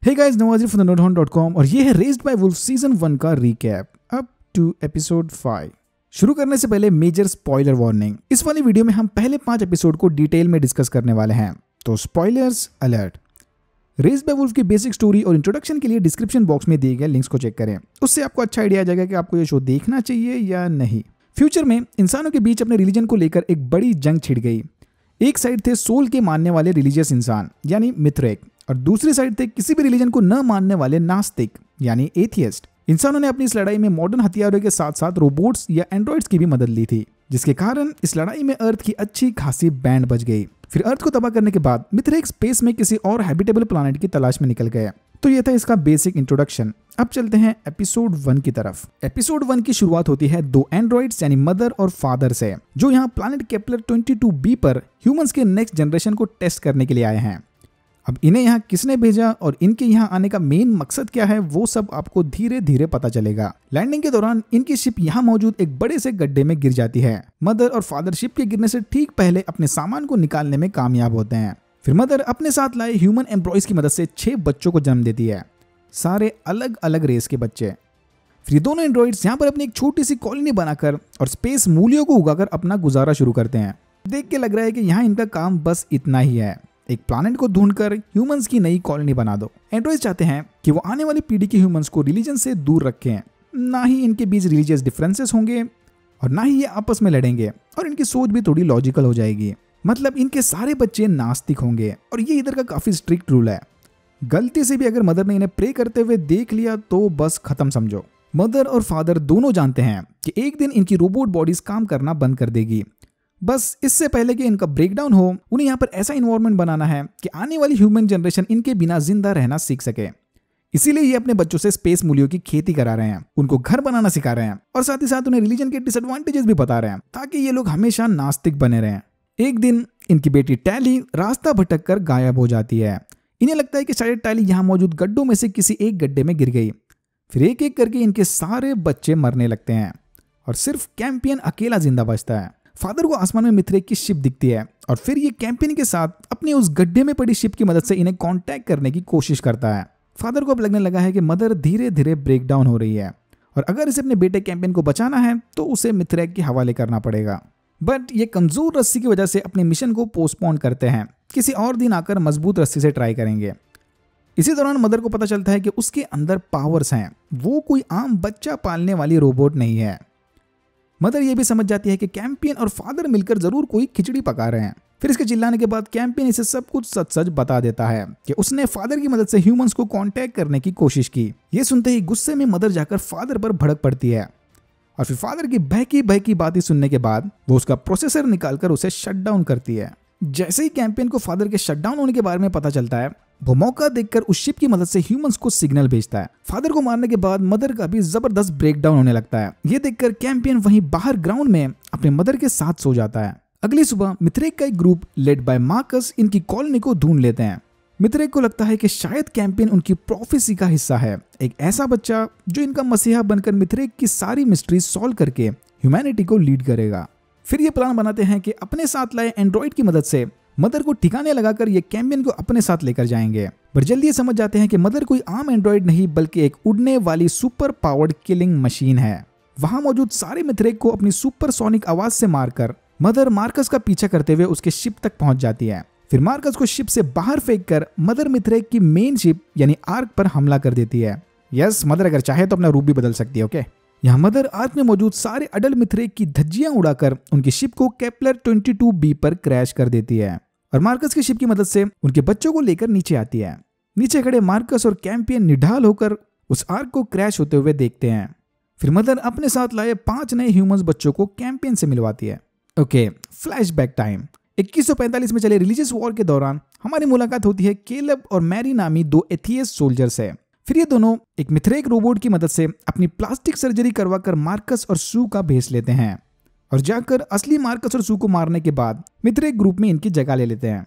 Hey guys, Nawaz from the nerdhorn.com और ये है रेज्ड बाय वुल्फ सीजन 1 का रीकैप अप टू एपिसोड 5। शुरू करने से पहले मेजर स्पॉइलर वार्निंग। इस वाली वीडियो में हम पहले 5 एपिसोड को डिटेल में डिस्कस करने वाले हैं, तो spoilers alert. Raised by wolf की बेसिक स्टोरी और इंट्रोडक्शन के लिए डिस्क्रिप्शन बॉक्स में दिए गए लिंक्स को चेक करें, उससे आपको अच्छा आइडिया आ जाएगा कि आपको ये शो देखना चाहिए या नहीं। फ्यूचर में इंसानों के बीच अपने रिलीजन को लेकर एक बड़ी जंग छिड़ गई। एक साइड थे सोल के मानने वाले रिलीजियस इंसान यानी मिथरेक, और दूसरी साइड थे किसी भी रिलीजन को न मानने वाले नास्तिक यानी एथियस्ट। इंसानों ने अपनी इस लड़ाई में मॉडर्न हथियारों के साथ साथ रोबोट्स या एंड्रॉइड्स की भी मदद ली थी, जिसके कारण इस लड़ाई में अर्थ की अच्छी खासी बैंड बज गई। फिर अर्थ को तबाह करने के बाद मिथरेक स्पेस में किसी और हैबिटेबल प्लैनेट की तलाश में निकल गया। तो ये था इसका बेसिक इंट्रोडक्शन। अब चलते हैं एपिसोड 1 की तरफ। एपिसोड 1 की शुरुआत होती है 2 एंड्रॉइड्स यानी मदर और फादर से, जो यहाँ प्लैनेट केपलर 22b पर ह्यूमंस के नेक्स्ट जनरेशन को टेस्ट करने के लिए आए हैं। अब इन्हें यहाँ किसने भेजा और इनके यहाँ आने का मेन मकसद क्या है, वो सब आपको धीरे धीरे पता चलेगा। लैंडिंग के दौरान इनकी शिप यहाँ मौजूद एक बड़े से गड्ढे में गिर जाती है। मदर और फादर शिप के गिरने से ठीक पहले अपने सामान को निकालने में कामयाब होते हैं। फिर मदर अपने साथ लाए ह्यूमन एम्प्लॉइज की मदद से 6 बच्चों को जन्म देती है, सारे अलग अलग रेस के बच्चे। फिर दोनों एंड्रॉइड्स यहाँ पर अपनी एक छोटी सी कॉलोनी बनाकर और स्पेस मूल्यों को उगाकर अपना गुजारा शुरू करते हैं। देख के लग रहा है कि यहाँ इनका काम बस इतना ही है, एक प्लैनेट को ढूंढकर ह्यूमंस की नई कॉलोनी बना दो। एंड्रॉइड्स चाहते हैं कि वो आने वाली पीढ़ी के ह्यूमंस को रिलीजन से दूर रखें, ना ही इनके बीच रिलीजियस डिफरेंसेस होंगे और ना ही ये आपस में लड़ेंगे, और इनकी सोच भी थोड़ी लॉजिकल हो जाएगी। मतलब इनके सारे बच्चे नास्तिक होंगे, और ये इधर का काफी स्ट्रिक्ट रूल है। गलती से भी अगर मदर ने इन्हें प्रे करते हुए देख लिया तो बस खत्म समझो। मदर और फादर दोनों जानते हैं कि एक दिन इनकी रोबोट बॉडीज काम करना बंद कर देगी। बस इससे पहले कि इनका ब्रेकडाउन हो, उन्हें यहाँ पर ऐसा इन्वायरमेंट बनाना है कि आने वाली ह्यूमन जनरेशन इनके बिना जिंदा रहना सीख सके। इसीलिए ये अपने बच्चों से स्पेस मूल्यों की खेती करा रहे हैं, उनको घर बनाना सिखा रहे हैं, और साथ ही साथ उन्हें रिलीजन के डिसएडवांटेजेस भी बता रहे हैं, ताकि ये लोग हमेशा नास्तिक बने रहें। एक दिन इनकी बेटी टैली रास्ता भटक कर गायब हो जाती है। इन्हें लगता है कि शायद टैली यहाँ मौजूद गड्ढों में से किसी एक गड्ढे में गिर गई। फिर एक एक करके इनके सारे बच्चे मरने लगते हैं और सिर्फ कैंपियन अकेला जिंदा बचता है। फादर को आसमान में मिथरेक की शिप दिखती है, और फिर ये कैंपियन के साथ अपनी उस गड्ढे में पड़ी शिप की मदद से इन्हें कांटेक्ट करने की कोशिश करता है। फादर को अब लगने लगा है कि मदर धीरे धीरे ब्रेक डाउन हो रही है, और अगर इसे अपने बेटे कैंपियन को बचाना है तो उसे मिथरेक के हवाले करना पड़ेगा। बट ये कमजोर रस्सी की वजह से अपने मिशन को पोस्टपोन करते हैं, किसी और दिन आकर मजबूत रस्सी से ट्राई करेंगे। इसी दौरान मदर को पता चलता है कि उसके अंदर पावर्स हैं, वो कोई आम बच्चा पालने वाली रोबोट नहीं है। मदर ये भी समझ जाती है कि कैंपियन और फादर मिलकर जरूर कोई खिचड़ी पका रहे हैं। फिर इसके चिल्लाने के बाद कैंपियन इसे सब कुछ सच सच बता देता है कि उसने फादर की मदद से ह्यूमंस को कांटेक्ट करने की कोशिश की। ये सुनते ही गुस्से में मदर जाकर फादर पर भड़क पड़ती है, और फिर फादर की बहकी बहकी बातें सुनने के बाद वो उसका प्रोसेसर निकालकर उसे शट डाउन करती है। जैसे ही कैंपियन को फादर के शट डाउन होने के बारे में पता चलता है, वो मौका देखकर उस शिप की मदद से ह्यूमंस को सिग्नल भेजता है। फादर को मारने के बाद मदर का भी जबरदस्त ब्रेकडाउन होने लगता है। ये देखकर कैंपियन वहीं बाहर ग्राउंड में अपने मदर के साथ सो जाता है। अगली सुबह मिथरेक का एक ग्रुप लेड बाय मार्कस इनकी कॉलोनी को ढूंढ लेते हैं। मिथरेक को लगता है कि शायद कैंपियन उनकी प्रोफेसी का हिस्सा है, एक ऐसा बच्चा जो इनका मसीहा बनकर मिथरेक की सारी मिस्ट्री सॉल्व करके ह्यूमैनिटी को लीड करेगा। फिर ये प्लान बनाते हैं कि अपने साथ लाए एंड्रॉइड की मदद से मदर को ठिकाने लगाकर ये कैंपियन को अपने साथ लेकर जाएंगे। पर जल्दी ये समझ जाते हैं कि मदर कोई आम एंड्रॉइड नहीं, बल्कि एक उड़ने वाली सुपर पावर्ड किलिंग मशीन है। वहां मौजूद सारे मिथरेक को अपनी सुपरसोनिक आवाज से मारकर मदर मार्कस का पीछा करते हुए उसके शिप तक पहुंच जाती है। फिर मार्कस को शिप से बाहर फेंककर मदर मिथरेक की मेन शिप यानी आर्क पर हमला कर देती है। यस, मदर अगर चाहे तो अपना रूप भी बदल सकती है। ओके, यहाँ मदर आर्क में मौजूद सारे अडल्ट मिथरेक की धज्जियां उड़ाकर उनकी शिप को केपलर 22b पर क्रैश कर देती है, और मार्कस की शिप की मदद से उनके बच्चों को लेकर नीचे आती है। नीचे खड़े मार्कस और कैंपियन निढाल होकर उस आर्क को क्रैश होते हुए देखते हैं। फिर मदर अपने साथ लाए 5 नए ह्यूमंस बच्चों को कैंपियन से मिलवाती है। Okay, flashback time. 2145 में चले रिलीजियस वॉर के दौरान हमारी मुलाकात होती है केलब और मैरी नामी 2 एथियस्ट सोल्जर से। फिर ये दोनों एक मिथरेक रोबोट की मदद से अपनी प्लास्टिक सर्जरी करवाकर मार्कस और सू का भेस लेते हैं, और जाकर असली मार्कस और सू को मारने के बाद मिथरेक ग्रुप में इनकी जगह ले लेते हैं।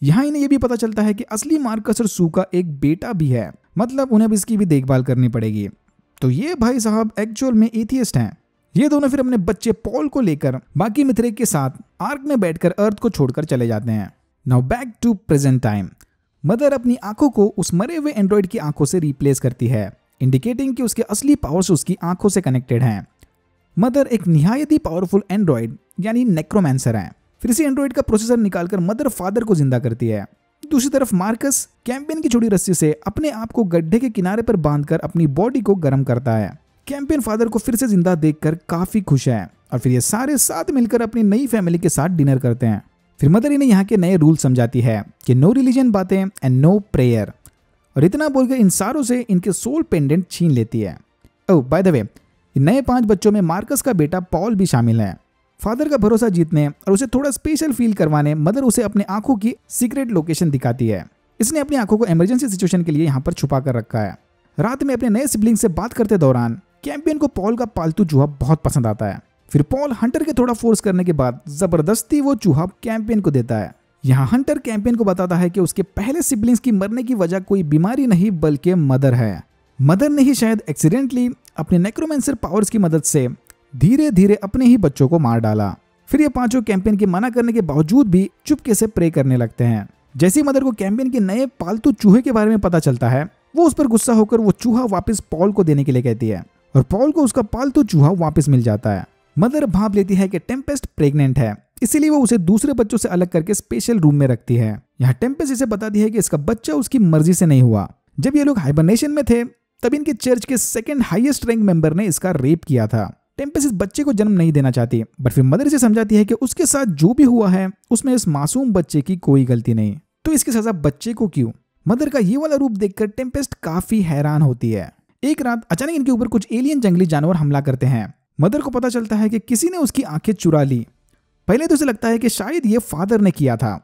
यहाँ इन्हें यह भी पता चलता है कि असली मार्कस और सू का एक बेटा भी है, मतलब उन्हें भी इसकी भी देखभाल करनी पड़ेगी। तो ये भाई साहब एक्चुअल में एथियस्ट हैं। ये दोनों फिर अपने बच्चे पॉल को लेकर बाकी मिथरेक के साथ आर्क में बैठकर अर्थ को छोड़कर चले जाते हैं। Now back to present time. Mother अपनी आंखों को उस मरे हुए एंड्रॉइड की आंखों से रिप्लेस करती है, इंडिकेटिंग कि उसके असली पावर्स उसकी आंखों से कनेक्टेड हैं। मदर एक निहायत ही पावरफुल एंड्रॉइड यानी नेक्रोमैंसर है। फिर इसी एंड्रॉइड का प्रोसेसर निकालकर मदर फादर को जिंदा करती है। दूसरी तरफ मार्कस कैंपियन की छोटी रस्सी से अपने आप को गड्ढे के किनारे पर बांधकर अपनी बॉडी को गर्म करता है। कैंपियन फादर को फिर से जिंदा देखकर काफी खुश है और फिर ये सारे साथ मिलकर अपनी नई फैमिली के साथ डिनर करते हैं। फिर मदर इन्हें यहाँ के नए रूल समझाती है कि नो रिलीजन बातें एंड नो प्रेयर, और इतना बोलकर इन सारों से इनके सोल पेंडेंट छीन लेती है। ओह बाय द वे, इन नए 5 बच्चों में मार्कस का बेटा पॉल भी शामिल है। फादर का भरोसा जीतने और उसे थोड़ा स्पेशल फील करवाने मदर उसे अपने आंखों की सीक्रेट लोकेशन दिखाती है। इसने अपनी आंखों को इमरजेंसी सिचुएशन के लिए यहाँ पर छुपा कर रखा है। रात में अपने नए सिबलिंग से बात करते दौरान कैंपियन को पॉल का पालतू चूहा बहुत पसंद आता है। फिर पॉल हंटर के थोड़ा फोर्स करने के बाद जबरदस्ती वो चूहा कैंपियन को देता है। यहाँ हंटर कैंपियन को बताता है कि उसके पहले सिबलिंग्स की मरने की वजह कोई बीमारी नहीं बल्कि मदर है। मदर ने ही शायद एक्सीडेंटली अपने नेक्रोमैंसर पावर्स की मदद से धीरे धीरे अपने ही बच्चों को मार डाला। फिर ये पांचों कैंपियन के मना करने के बावजूद भी चुपके से प्रे करने लगते हैं। जैसे ही मदर को कैंपियन के नए पालतू चूहे के बारे में पता चलता है, वो उस पर गुस्सा होकर वो चूहा वापस पॉल को देने के लिए कहती है और पॉल को उसका पालतू चूहा वापस मिल जाता है। मदर भाप लेती है कि टेम्पेस्ट प्रेग्नेंट है, इसीलिए वो उसे दूसरे बच्चों से अलग करके स्पेशल रूम में रखती है। यहाँ टेम्पेस्ट इसे बताती है कि इसका बच्चा उसकी मर्जी से नहीं हुआ। जब ये लोग हाइबरनेशन में थे तब इनके चर्च के सेकंड हाईएस्ट रैंक मेंबर ने इसका रेप किया था। टेम्पेस्ट इस बच्चे को जन्म नहीं देना चाहती, बट फिर मदर इसे समझाती है कि उसके साथ जो भी हुआ है उसमें इस मासूम बच्चे की कोई गलती नहीं, तो इसकी सजा बच्चे को क्यों। मदर का ये वाला रूप देखकर टेम्पेस्ट काफी हैरान होती है। एक रात अचानक इनके ऊपर कुछ एलियन जंगली जानवर हमला करते हैं। मदर को पता चलता है कि किसी ने उसकी आंखें चुरा ली। पहले तो उसे लगता है कि शायद ये फादर ने किया था,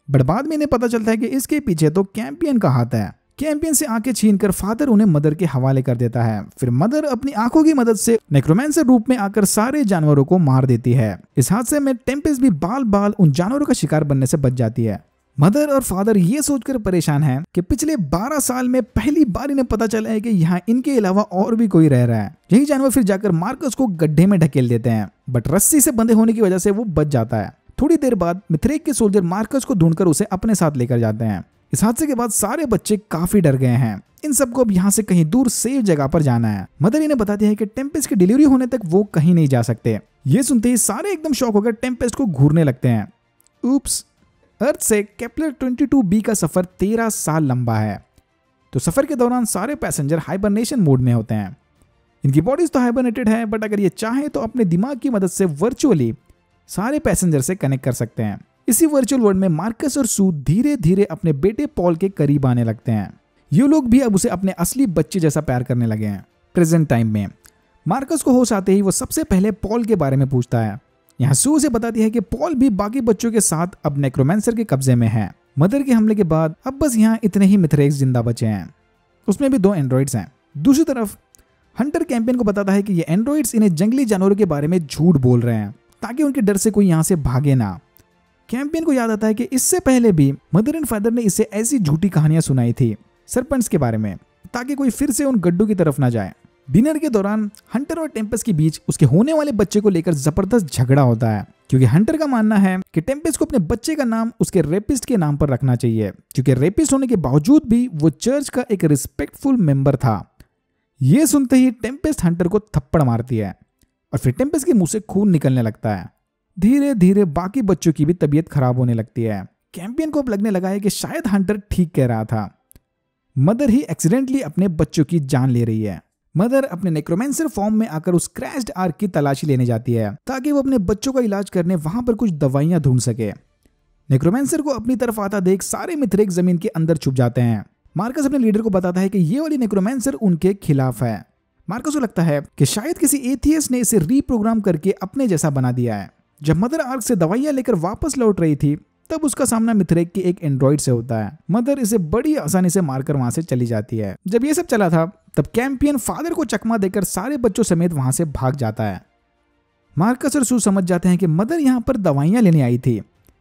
बट बाद में इन्हें पता चलता है कि इसके पीछे तो कैंपियन का हाथ है। कैंपियन से आंखें छीनकर फादर उन्हें मदर के हवाले कर देता है। फिर मदर अपनी आंखों की मदद से नेक्रोमैंसर रूप में आकर सारे जानवरों को मार देती है। इस हादसे में टेम्पेस्ट भी बाल बाल उन जानवरों का शिकार बनने से बच जाती है। मदर और फादर ये सोचकर परेशान हैं कि पिछले 12 साल में पहली बार इन्हें पता चला है कि यहाँ इनके अलावा और भी कोई रह रहा है। यही जानवर फिर जाकर मार्कस को गड्ढे में ढकेल देते हैं, बट रस्सी से बंधे होने की वजह से वो बच जाता है। थोड़ी देर बाद मिथ्रेक के सोल्जर मार्कस को ढूंढकर उसे अपने साथ लेकर जाते हैं। इस हादसे के बाद सारे बच्चे काफी डर गए हैं। इन सबको अब यहाँ से कहीं दूर सेफ जगह पर जाना है। मदर इन्हें बताती है कि टेम्पेस्ट की डिलीवरी होने तक वो कहीं नहीं जा सकते। ये सुनते ही सारे एकदम शॉक होकर टेम्पेस्ट को घूरने लगते हैं। ऊप्स, अर्थ से केपलर 22b का सफर 13 साल लंबा है, तो सफर के दौरान सारे पैसेंजर हाइबरनेशन मोड में होते हैं। इनकी बॉडीज तो हाइबरनेटेड है, बट अगर ये चाहे तो अपने दिमाग की मदद से वर्चुअली सारे पैसेंजर से कनेक्ट कर सकते हैं। इसी वर्चुअल वर्ल्ड में मार्कस और सू धीरे धीरे अपने बेटे पॉल के करीब आने लगते हैं। ये लोग भी अब उसे अपने असली बच्चे जैसा प्यार करने लगे हैं। प्रेजेंट टाइम में मार्कस को होश आते ही वो सबसे पहले पॉल के बारे में पूछता है। यहाँ सू उसे बताती है कि पॉल भी बाकी बच्चों के साथ अब नेक्रोमैंसर के कब्जे में है। मदर के हमले के बाद अब बस यहाँ इतने ही मिथरेक्स जिंदा बचे हैं, उसमें भी 2 एंड्रॉइड्स हैं। दूसरी तरफ हंटर कैंपियन को बताता है कि ये एंड्रॉइड्स इन्हें जंगली जानवरों के बारे में झूठ बोल रहे हैं ताकि उनके डर से कोई यहाँ से भागे ना। कैंपियन को याद आता है कि इससे पहले भी मदर एंड फादर ने इसे ऐसी झूठी कहानियां सुनाई थी सरपेंट्स के बारे में, ताकि कोई फिर से उन गड्ढों की तरफ ना जाए। डिनर के दौरान हंटर और टेम्पेस्ट के बीच उसके होने वाले बच्चे को लेकर जबरदस्त झगड़ा होता है, क्योंकि हंटर का मानना है कि टेम्पेस्ट को अपने बच्चे का नाम उसके रेपिस्ट के नाम पर रखना चाहिए, क्योंकि रेपिस्ट होने के बावजूद भी वो चर्च का एक रिस्पेक्टफुल मेंबर था। ये सुनते ही टेम्पेस्ट हंटर को थप्पड़ मारती है और फिर टेम्पेस्ट के मुंह से खून निकलने लगता है। धीरे धीरे बाकी बच्चों की भी तबीयत खराब होने लगती है। कैंपियन को अब लगने लगा है कि शायद हंटर ठीक कह रहा था, मदर ही एक्सीडेंटली अपने बच्चों की जान ले रही है। मदर अपने नेक्रोमैंसर फॉर्म में आकर उस क्रैश्ड आर्क की तलाशी लेने जाती है ताकि वो अपने बच्चों का इलाज करने वहां पर कुछ दवाइयां ढूंढ सके। नेक्रोमैंसर को अपनी तरफ आता देख सारे मिथरेक जमीन के अंदर छुप जाते हैं। मार्कस अपने लीडर को बताता है कि ये वाली नेक्रोमैंसर उनके खिलाफ है। मार्कस को लगता है कि शायद किसी एथियस्ट ने इसे रीप्रोग्राम करके अपने जैसा बना दिया है। जब मदर आर्क से दवाइयां लेकर वापस लौट रही थी तब उसका सामना मिथरेक के एक एंड्रॉइड से होता है। मदर इसे बड़ी आसानी से मारकर वहां से चली जाती है। जब ये सब चला था तब कैंपियन फादर को चकमा देकर सारे बच्चों समेत वहां से भाग जाता है। मार्कस और सू समझ जाते हैं कि मदर यहाँ पर दवाइयां लेने आई थी,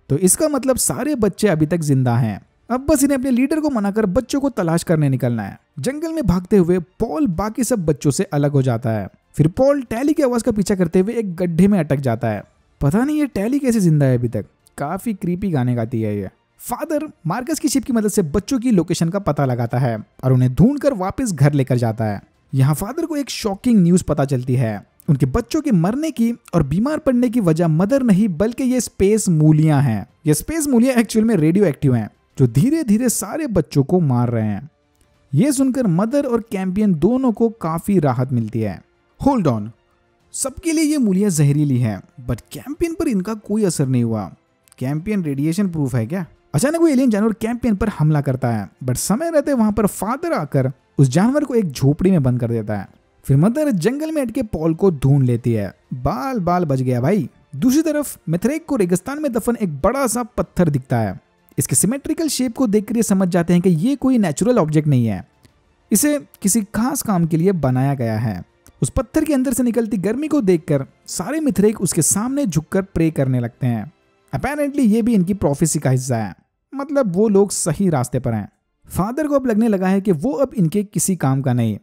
तो इसका मतलब सारे बच्चे अभी तक जिंदा हैं। अब बस इन्हें अपने लीडर को मनाकर बच्चों को तलाश करने निकलना है। जंगल में भागते हुए पॉल बाकी सब बच्चों से अलग हो जाता है। फिर पॉल टैली की आवाज का पीछा करते हुए एक गड्ढे में अटक जाता है। पता नहीं ये टैली कैसे जिंदा है अभी तक। काफी क्रीपी गाने गाती है ये। फादर मार्कस की शिप की मदद से बच्चों की लोकेशन का पता लगाता है और उन्हें ढूंढकर वापस घर लेकर जाता है। यहाँ फादर को एक शॉकिंग न्यूज पता चलती है। उनके बच्चों के मरने की और बीमार पड़ने की वजह मदर नहीं बल्कि ये स्पेस मूलियां हैं। ये स्पेस मूलियां एक्चुअल में रेडियो एक्टिव हैं जो धीरे धीरे सारे बच्चों को मार रहे हैं। ये सुनकर मदर और कैंपियन दोनों को काफी राहत मिलती है। होल्ड ऑन, सबके लिए ये मूलियां जहरीली हैं, बट कैंपियन पर इनका कोई असर नहीं हुआ। कैंपियन रेडिएशन प्रूफ है क्या? अचानक वो एलियन जानवर कैंपियन पर हमला करता है, बट समय रहते वहां पर फादर आकर उस जानवर को एक झोपड़ी में बंद कर देता है। फिर मदर जंगल में अटके पॉल को ढूंढ लेती है। बाल बाल बच गया भाई। दूसरी तरफ मिथरेक को रेगिस्तान में दफन एक बड़ा सा पत्थर दिखता है। इसके सिमेट्रिकल शेप को देखकर ये समझ जाते हैं कि ये कोई नेचुरल ऑब्जेक्ट नहीं है, इसे किसी खास काम के लिए बनाया गया है। उस पत्थर के अंदर से निकलती गर्मी को देखकर सारे मिथरेक उसके सामने झुककर प्रे करने लगते हैं। अपेरेंटली ये भी इनकी प्रोफेसी का हिस्सा है, मतलब वो लोग सही रास्ते पर हैं। फादर को अब लगने लगा है कि वो अब इनके किसी काम का नहीं,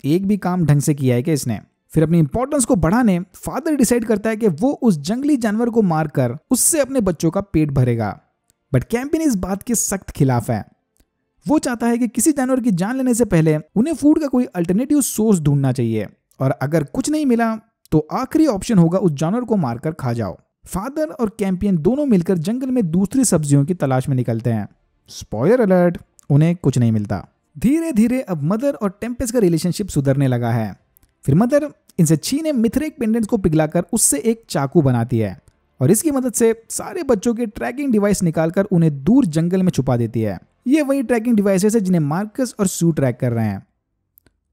एक भी काम ढंग से किया है कि इसने। फिर अपनी इंपॉर्टेंस को बढ़ाने फादर डिसाइड करता है कि वो उस जंगली जानवर को मारकर उससे अपने बच्चों का पेट भरेगा। बट कैंपियन इस बात के सख्त खिलाफ है। वो चाहता है कि किसी जानवर की जान लेने से पहले उन्हें फूड का कोई अल्टरनेटिव सोर्स ढूंढना चाहिए, और अगर कुछ नहीं मिला तो आखिरी ऑप्शन होगा उस जानवर को मारकर खा जाओ। फादर और कैंपियन दोनों मिलकर जंगल में दूसरी सब्जियों की तलाश में निकलते हैं। स्पॉइलर अलर्ट, उन्हें कुछ नहीं मिलता। धीरे धीरे अब मदर और टेम्पेस्ट का रिलेशनशिप सुधरने लगा है। फिर मदर इनसे छीने मिथरेक पेंडेंट्स को पिघलाकर उससे एक चाकू बनाती है और इसकी मदद से सारे बच्चों के ट्रैकिंग डिवाइस निकालकर उन्हें दूर जंगल में छुपा देती है। ये वही ट्रैकिंग डिवाइसेस है जिन्हें मार्कस और सू ट्रैक कर रहे हैं।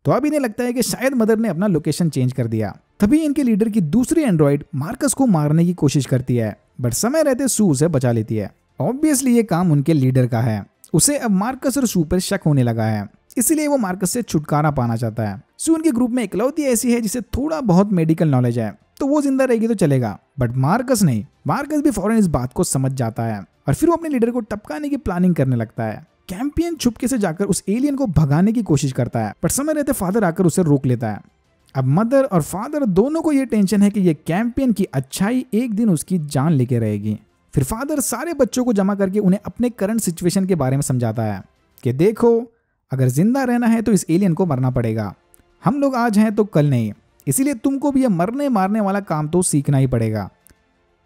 तो अब इन्हें लगता है कि शायद मदर ने अपना लोकेशन चेंज कर दिया। तभी इनके लीडर की दूसरी एंड्रॉइड मार्कस को मारने की कोशिश करती है, बट समय रहते सू उसे बचा लेती है। ऑब्वियसली ये काम उनके लीडर का है। उसे अब मार्कस और सू पर शक होने लगा है, इसलिए वो मार्कस से छुटकारा पाना चाहता है। सू उनके ग्रुप में इकलौती ऐसी है जिसे थोड़ा बहुत मेडिकल नॉलेज है, तो वो जिंदा रहेगी तो चलेगा, बट मार्कस नहीं। मार्कस भी फौरन इस बात को समझ जाता है और फिर वो अपने लीडर को टपकाने की प्लानिंग करने लगता है। कैंपियन चुपके से जाकर उस एलियन को भगाने की कोशिश करता है, पर समय रहते फादर आकर उसे रोक लेता है। अब मदर और फादर दोनों को ये टेंशन है कि ये कैंपियन की अच्छाई एक दिन उसकी जान लेके रहेगी। फिर फादर सारे बच्चों को जमा करके उन्हें अपने करंट सिचुएशन के बारे में समझाता है कि देखो, अगर जिंदा रहना है तो इस एलियन को मरना पड़ेगा। हम लोग आज हैं तो कल नहीं, इसीलिए तुमको भी ये मरने मारने वाला काम तो सीखना ही पड़ेगा।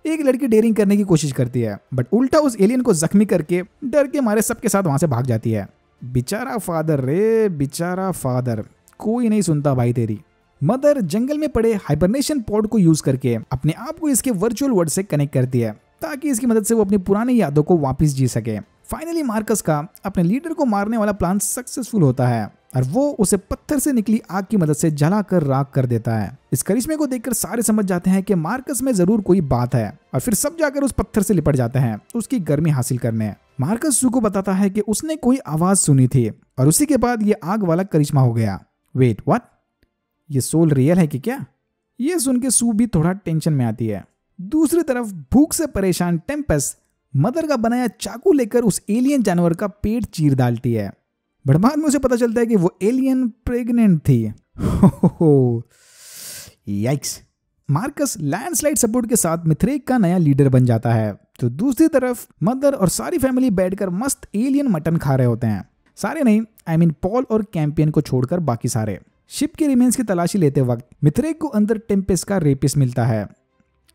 एक लड़की डेयरिंग करने की कोशिश करती है, बट उल्टा उस एलियन को जख्मी करके डर के मारे सबके साथ वहां से भाग जाती है। बेचारा फादर रे, बेचारा फादर, कोई नहीं सुनता भाई तेरी। मदर जंगल में पड़े हाइबरनेशन पॉड को यूज करके अपने आप को इसके वर्चुअल वर्ल्ड से कनेक्ट करती है, ताकि इसकी मदद से वो अपनी पुरानी यादों को वापस जी सके। फाइनली मार्कस का अपने लीडर को मारने वाला प्लान सक्सेसफुल होता है और वो उसे पत्थर से निकली आग की मदद से जलाकर राख कर देता है। इस करिश्मे को देखकर सारे समझ जाते हैं कि मार्कस में जरूर कोई बात है, और फिर सब जाकर उस पत्थर से लिपट जाते हैं उसकी गर्मी हासिल करने। मार्कस सू को बताता है कि उसने कोई आवाज सुनी थी और उसी के बाद ये आग वाला करिश्मा हो गया। वेट व्हाट, ये सोल रियल है कि क्या? ये सुन के सू भी थोड़ा टेंशन में आती है। दूसरी तरफ भूख से परेशान टेम्पेस्ट मदर का बनाया चाकू लेकर उस एलियन जानवर का पेट चीर डालती है, बट बाद में उसे पता चलता है कि वो एलियन प्रेग्नेंट थी। याइक्स। मार्कस लैंडस्लाइड सपोर्ट के साथ मिथरेक का नया लीडर बन जाता है, तो दूसरी तरफ मदर और सारी फैमिली बैठकर मस्त एलियन मटन खा रहे होते हैं। सारे नहीं, पॉल और कैंपियन को छोड़कर बाकी सारे। शिप के रिमेन्स की तलाशी लेते वक्त मिथरेक को अंदर टेम्पेस्ट का रेपिस्ट मिलता है।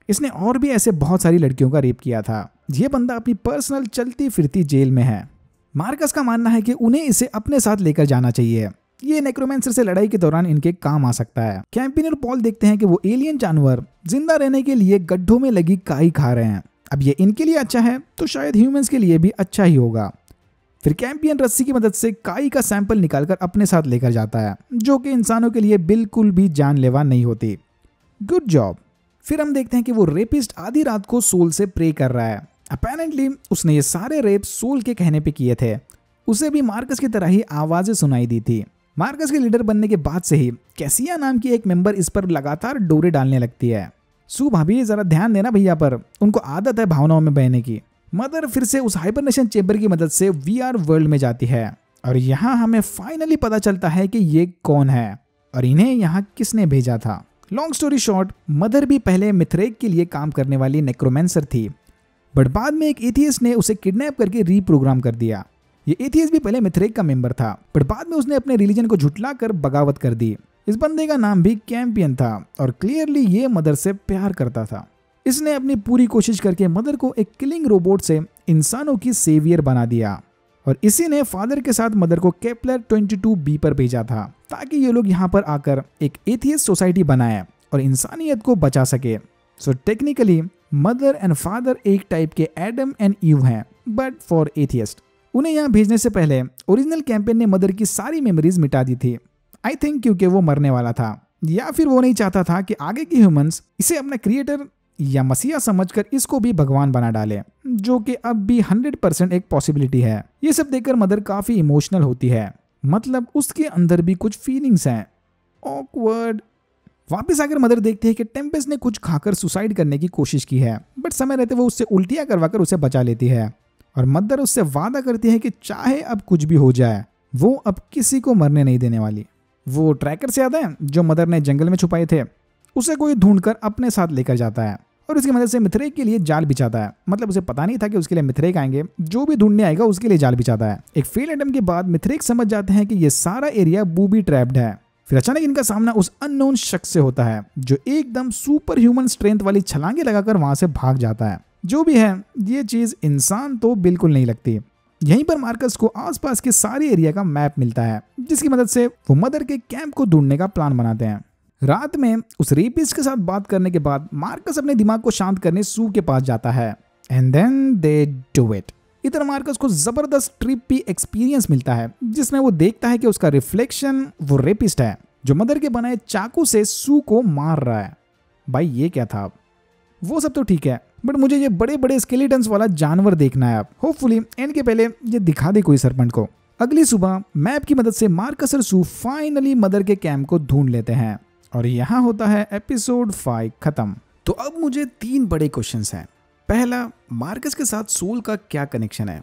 इसने और भी ऐसे बहुत सारी लड़कियों का रेप किया था। यह बंदा अपनी पर्सनल चलती फिरती जेल में है। मार्कस का मानना है कि उन्हें इसे अपने साथ लेकर जाना चाहिए, ये नेक्रोमेंसर से लड़ाई के दौरान इनके काम आ सकता है। कैंपियन और पॉल देखते हैं कि वो एलियन जानवर जिंदा रहने के लिए गड्ढों में लगी काई खा रहे हैं। अब ये इनके लिए अच्छा है तो शायद ह्यूमंस के लिए भी अच्छा ही होगा। फिर कैंपियन रस्सी की मदद से काई का सैंपल निकालकर अपने साथ लेकर जाता है, जो कि इंसानों के लिए बिल्कुल भी जानलेवा नहीं होती। Good job. फिर हम देखते हैं कि वो रेपिस्ट आधी रात को सोल से प्रे कर रहा है। अपेरेंटली उसने ये सारे रेप सोल के कहने पे किए थे। उसे भी मार्कस की तरह ही आवाजें सुनाई दी थी। मार्कस के लीडर बनने के बाद से ही कैसिया नाम की एक मेंबर इस पर लगातार डोरे डालने लगती है। सू भाभी जरा ध्यान देना भैया पर, उनको आदत है भावनाओं में बहने की। मदर फिर से उस हाइबरनेशन चेंबर की मदद से वीआर वर्ल्ड में जाती है और यहाँ हमें फाइनली पता चलता है कि ये कौन है और इन्हें यहाँ किसने भेजा था। लॉन्ग स्टोरी शॉर्ट, मदर भी पहले मिथरेक के लिए काम करने वाली नेक्रोमेंसर थी। बट बाद में एक एथियस्ट ने उसे किडनैप करके रीप्रोग्राम कर दिया। ये एथियस्ट भी पहले मिथरेक का मेंबर था, बट बाद में उसने अपने रिलीजन को झुटलाकर बगावत कर दी। इस बंदे का नाम भी कैंपियन था और क्लियरली ये मदर से प्यार करता था। इसने अपनी पूरी कोशिश करके मदर को एक किलिंग रोबोट से इंसानों की सेवियर बना दिया और इसी ने फादर के साथ मदर को केपलर 22b पर भेजा था ताकि ये लोग यहाँ पर आकर एक एथियस्ट सोसाइटी बनाए और इंसानियत को बचा सके। So technically mother and father एक टाइप के एडम एंड ईव हैं, बट फॉर एथियस्ट। उन्हें यहाँ भेजने से पहले ओरिजिनल कैंपेन ने मदर की सारी मेमोरीज मिटा दी थी। आई थिंक क्योंकि वो मरने वाला था या फिर वो नहीं चाहता था कि आगे के ह्यूमंस इसे अपना क्रिएटर या मसीहा समझकर इसको भी भगवान बना डाले, जो कि अब भी 100% एक पॉसिबिलिटी है। ये सब देखकर मदर काफी इमोशनल होती है, मतलब उसके अंदर भी कुछ फीलिंग्स हैं। ऑकवर्ड। वापस आकर मदर देखती है कि टेम्पेस्ट ने कुछ खाकर सुसाइड करने की कोशिश की है, बट समय रहते वो उससे उल्टियां करवाकर उसे बचा लेती है और मदर उससे वादा करती है कि चाहे अब कुछ भी हो जाए वो अब किसी को मरने नहीं देने वाली। वो ट्रैकर से आता है जो मदर ने जंगल में छुपाए थे, उसे कोई ढूंढकर अपने साथ लेकर जाता है और उसकी मदद से मिथरेक के लिए जाल बिछाता है। मतलब उसे पता नहीं था कि उसके लिए मिथरेक आएंगे, जो भी ढूंढने आएगा उसके लिए जाल बिछाता है। एक फेल अटेम्प्ट के बाद मिथरेक समझ जाते हैं कि ये सारा एरिया बूबी ट्रैप्ड है। फिर अचानक इनका सामना उस अननोन शख्स से होता है जो एकदम सुपर ह्यूमन स्ट्रेंथ वाली छलांगे लगाकर वहां से भाग जाता है। जो भी है, ये चीज इंसान तो बिल्कुल नहीं लगती। यहीं पर मार्कस को आसपास के सारे एरिया का मैप मिलता है, जिसकी मदद से वो मदर के कैंप को ढूंढने का प्लान बनाते हैं। रात में उस रेपिस्ट के साथ बात करने के बाद मार्कस अपने दिमाग को शांत करने सू के पास जाता है and then they do it. इधर मार्कस को जबरदस्त ट्रिपी एक्सपीरियंस मिलता है, जिसमें वो देखता है कि उसका रिफ्लेक्शन वो रेपिस्ट है जो मदर के बनाए चाकू से सू को मार रहा है। भाई ये क्या था? वो सब तो ठीक है, बट मुझे ये बड़े बड़े स्केलेटन्स वाला जानवर देखना है। अब होपफुली एंड के पहले ये दिखा दे कोई सरपंच को। अगली सुबह मैप की मदद से मार्कस और सू फाइनली मदर के कैंप को ढूंढ लेते हैं और यहाँ होता है एपिसोड 5 खत्म। तो अब मुझे 3 बड़े क्वेश्चंस हैं। पहला, मार्कस के साथ सोल का क्या कनेक्शन है?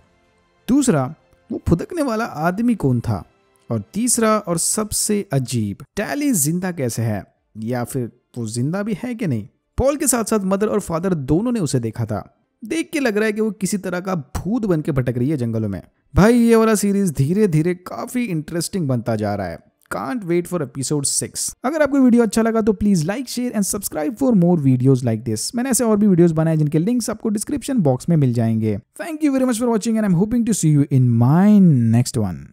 दूसरा, वो फुदकने वाला आदमी कौन था? और तीसरा और सबसे अजीब, टैली जिंदा कैसे है, या फिर वो जिंदा भी है कि नहीं? पॉल के साथ साथ मदर और फादर दोनों ने उसे देखा था। देख के लग रहा है कि वो किसी तरह का भूत बन के भटक रही है जंगलों में। भाई ये वाला सीरीज धीरे धीरे काफी इंटरेस्टिंग बनता जा रहा है। Can't wait for episode 6। अगर आपको वीडियो अच्छा लगा तो please like, share and subscribe for more videos like this. मैंने ऐसे और भी वीडियोस बनाए जिनके लिंक्स आपको डिस्क्रिप्शन बॉक्स में मिल जाएंगे। Thank you very much for watching and I am hoping to see you in my next one.